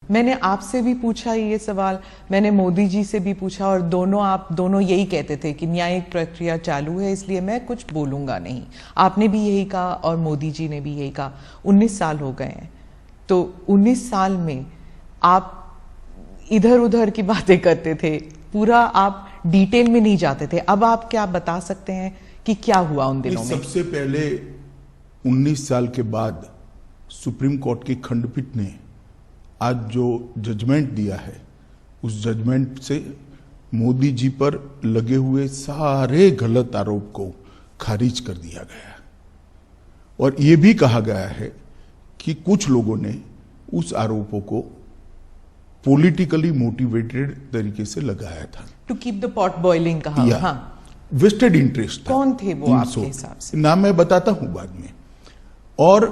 मैंने आपसे भी पूछा ये सवाल, मैंने मोदी जी से भी पूछा, और आप दोनों यही कहते थे कि न्यायिक प्रक्रिया चालू है, इसलिए मैं कुछ बोलूंगा नहीं। आपने भी यही कहा और मोदी जी ने भी यही कहा। 19 साल हो गए हैं, तो 19 साल में आप इधर उधर की बातें करते थे, पूरा आप डिटेल में नहीं जाते थे। अब आप क्या बता सकते हैं कि क्या हुआ उन दिनों में? सबसे पहले 19 साल के बाद सुप्रीम कोर्ट की खंडपीठ ने आज जो जजमेंट दिया है, उस जजमेंट से मोदी जी पर लगे हुए सारे गलत आरोप को खारिज कर दिया गया और यह भी कहा गया है कि कुछ लोगों ने उस आरोपों को पॉलिटिकली मोटिवेटेड तरीके से लगाया था, to keep the pot boiling कहा। हाँ, वेस्टेड इंटरेस्ट था। कौन थे वो आपके हिसाब से? नाम मैं बताता हूं बाद में। और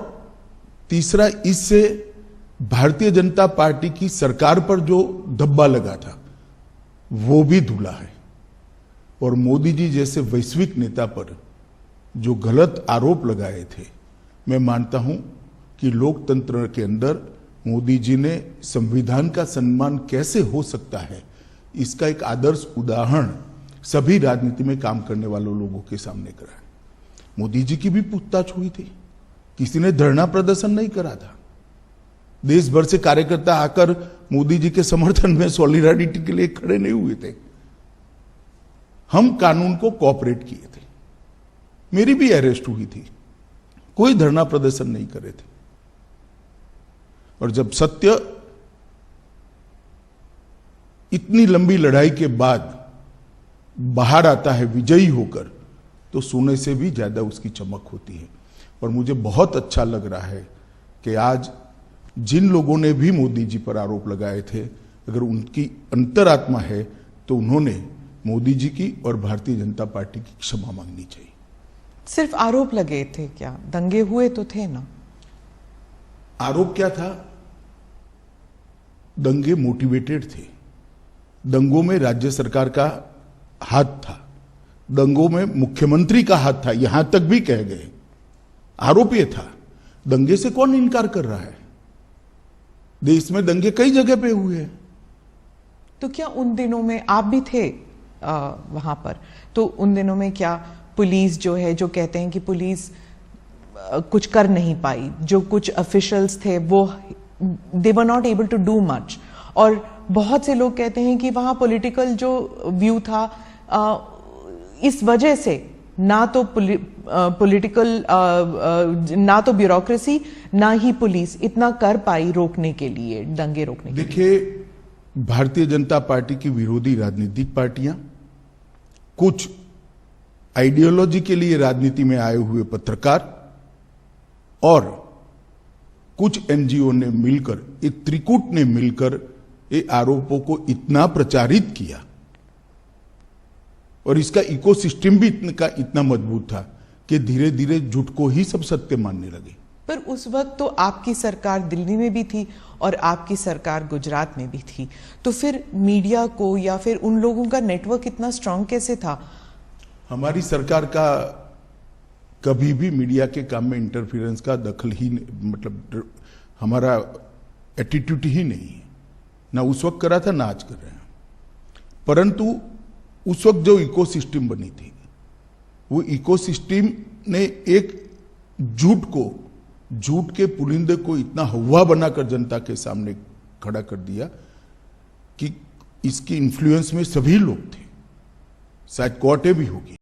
तीसरा, इससे भारतीय जनता पार्टी की सरकार पर जो धब्बा लगा था वो भी धुला है, और मोदी जी जैसे वैश्विक नेता पर जो गलत आरोप लगाए थे, मैं मानता हूं कि लोकतंत्र के अंदर मोदी जी ने संविधान का सम्मान कैसे हो सकता है, इसका एक आदर्श उदाहरण सभी राजनीति में काम करने वाले लोगों के सामने कराया। मोदी जी की भी पूछताछ हुई थी, किसी ने धरना प्रदर्शन नहीं करा था। देश भर से कार्यकर्ता आकर मोदी जी के समर्थन में सॉलिडारिटी के लिए खड़े नहीं हुए थे। हम कानून को कोऑपरेट किए थे। मेरी भी अरेस्ट हुई थी, कोई धरना प्रदर्शन नहीं करे थे। और जब सत्य इतनी लंबी लड़ाई के बाद बाहर आता है विजयी होकर, तो सोने से भी ज्यादा उसकी चमक होती है। और मुझे बहुत अच्छा लग रहा है कि आज जिन लोगों ने भी मोदी जी पर आरोप लगाए थे, अगर उनकी अंतरात्मा है तो उन्होंने मोदी जी की और भारतीय जनता पार्टी की क्षमा मांगनी चाहिए। सिर्फ आरोप लगे थे क्या? दंगे हुए तो थे ना? आरोप क्या था? दंगे मोटिवेटेड थे। दंगों में राज्य सरकार का हाथ था, दंगों में मुख्यमंत्री का हाथ था, यहां तक भी कह गए। आरोप यह था, दंगे से कौन इनकार कर रहा है? देश में दंगे कई जगह पे हुए हैं। तो क्या उन दिनों में आप भी थे वहां पर? तो उन दिनों में क्या पुलिस जो है, जो कहते हैं कि पुलिस कुछ कर नहीं पाई, जो कुछ ऑफिशियल्स थे वो they were not able to do much, और बहुत से लोग कहते हैं कि वहां पॉलिटिकल जो व्यू था, इस वजह से ना तो पॉलिटिकल ना तो ब्यूरोक्रेसी ना ही पुलिस इतना कर पाई रोकने के लिए, दंगे रोकने के लिए। देखिए, भारतीय जनता पार्टी की विरोधी राजनीतिक पार्टियां, कुछ आइडियोलॉजी के लिए राजनीति में आए हुए पत्रकार और कुछ एनजीओ ने मिलकर, एक त्रिकूट ने मिलकर ये आरोपों को इतना प्रचारित किया, और इसका इकोसिस्टम भी इतना मजबूत था कि धीरे धीरे झूठ को ही सब सत्य मानने लगे। पर उस वक्त तो आपकी सरकार दिल्ली में भी थी और आपकी सरकार गुजरात में भी थी, तो फिर मीडिया को या फिर उन लोगों का नेटवर्क इतना स्ट्रांग कैसे था? हमारी सरकार का कभी भी मीडिया के काम में इंटरफेरेंस का दखल ही, मतलब हमारा एटीट्यूड ही नहीं है। ना उस वक्त करा था, ना आज कर रहे हैं। परंतु उस वक्त जो इकोसिस्टम बनी थी, वो इकोसिस्टम ने एक झूठ के पुलिंदे को इतना हवा बनाकर जनता के सामने खड़ा कर दिया कि इसकी इन्फ्लुएंस में सभी लोग थे। शायद कोर्टें भी होगी।